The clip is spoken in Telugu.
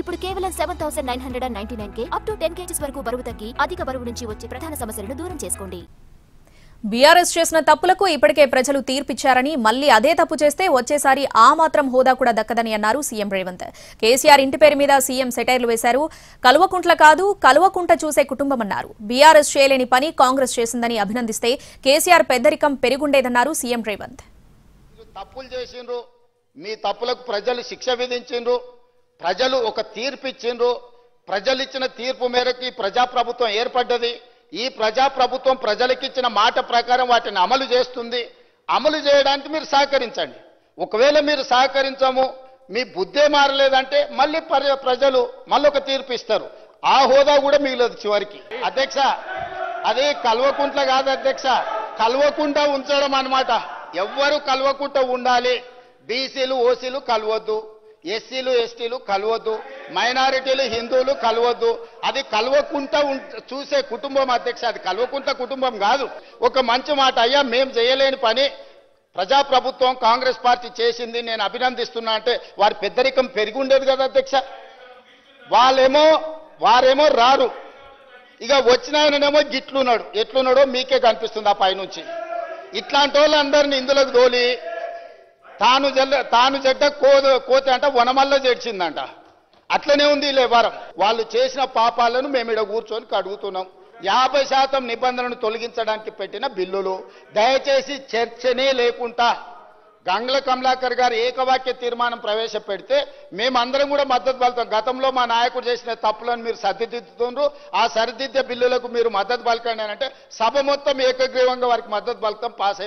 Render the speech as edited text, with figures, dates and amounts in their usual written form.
ఇప్పుడు కేవలం 7,999కే అప్ టు 10 kgs వరకు బరువు తగ్గి అధిక బరువు నుంచి వచ్చే ప్రధాన సమస్యలను దూరం చేసుకోండి. బీఆర్ఎస్ చేసిన తప్పులకు ఇప్పటికే ప్రజలు తీర్పిచ్చారని మళ్లీ అదే తప్పు చేస్తే వచ్చేసారి ఆ మాత్రం హోదా కూడా దక్కదని అన్నారు సీఎం రేవంత్. కేసీఆర్ ఇంటి పేరు మీద సీఎం సెటైర్లు వేశారు. కల్వకుంట్ల కాదు కల్వకుంట చూసే కుటుంబమన్నారు. బీఆర్ఎస్ చేయలేని పని కాంగ్రెస్ చేసిందని అభినందిస్తే కేసీఆర్ పెద్దరికం పెరుగుండేదన్నారు సీఎం రేవంత్. తప్పులు చేసిండ్రు, మీ తప్పులకు ప్రజలు శిక్ష విధించిండ్రు, ప్రజలు ఒక తీర్పు ఇచ్చిండ్రు. ప్రజలు ఇచ్చిన తీర్పు మేరకు ప్రజాప్రభుత్వం ఏర్పడ్డది. ఈ ప్రజాప్రభుత్వం ప్రజలకిచ్చిన మాట ప్రకారం వాటిని అమలు చేస్తుంది. అమలు చేయడానికి మీరు సహకరించండి. ఒకవేళ మీరు సహకరించము, మీ బుద్ధే మారలేదంటే మళ్ళీ ప్రజలు మళ్ళీ ఒక తీర్పు ఇస్తారు. ఆ హోదా కూడా మిగిలేదు చివరికి. అధ్యక్ష, అది కల్వకుంట్ల కాదు అధ్యక్ష, కల్వకుండా ఉంచడం అన్నమాట. ఎవ్వరు కల్వకుంట ఉండాలి. బీసీలు ఓసీలు కలవద్దు, ఎస్సీలు ఎస్టీలు కలవద్దు, మైనారిటీలు హిందువులు కలవద్దు. అది కలవకుంటా చూసే కుటుంబం అధ్యక్ష, అది కలవకుంట కుటుంబం కాదు. ఒక మంచి మాట, అయ్యా మేము చేయలేని పని ప్రజాప్రభుత్వం కాంగ్రెస్ పార్టీ చేసింది, నేను అభినందిస్తున్నా అంటే వారి పెద్దరికం పెరిగి ఉండేది కదా అధ్యక్ష. వారేమో రారు, ఇక వచ్చిన ఆయననేమో గిట్లున్నాడు. ఎట్లున్నాడో మీకే కనిపిస్తుంది ఆ పైనుంచి. ఇట్లాంటి వాళ్ళందరినీ ఇందులోకి తోలి తాను చెడ్డ కోతి అంట వనమల్ల చేర్చిందంట. అట్లనే ఉంది లేవారం. వాళ్ళు చేసిన పాపాలను మేము ఇక్కడ కూర్చొని అడుగుతున్నాం. 50% నిబంధనను తొలగించడానికి పెట్టిన బిల్లులు దయచేసి చర్చనే లేకుండా గంగ్ల కమలాకర్ గారు ఏకవాక్య తీర్మానం ప్రవేశపెడితే మేమందరం కూడా మద్దతు పలుకుతాం. గతంలో మా నాయకుడు చేసిన తప్పులను మీరు సరిదిద్దుతుండ్రు, ఆ సరిదిద్దే బిల్లులకు మీరు మద్దతు పలకండి అని అంటే సభ మొత్తం ఏకగ్రీవంగా వారికి మద్దతు పలుకుతాం, పాస్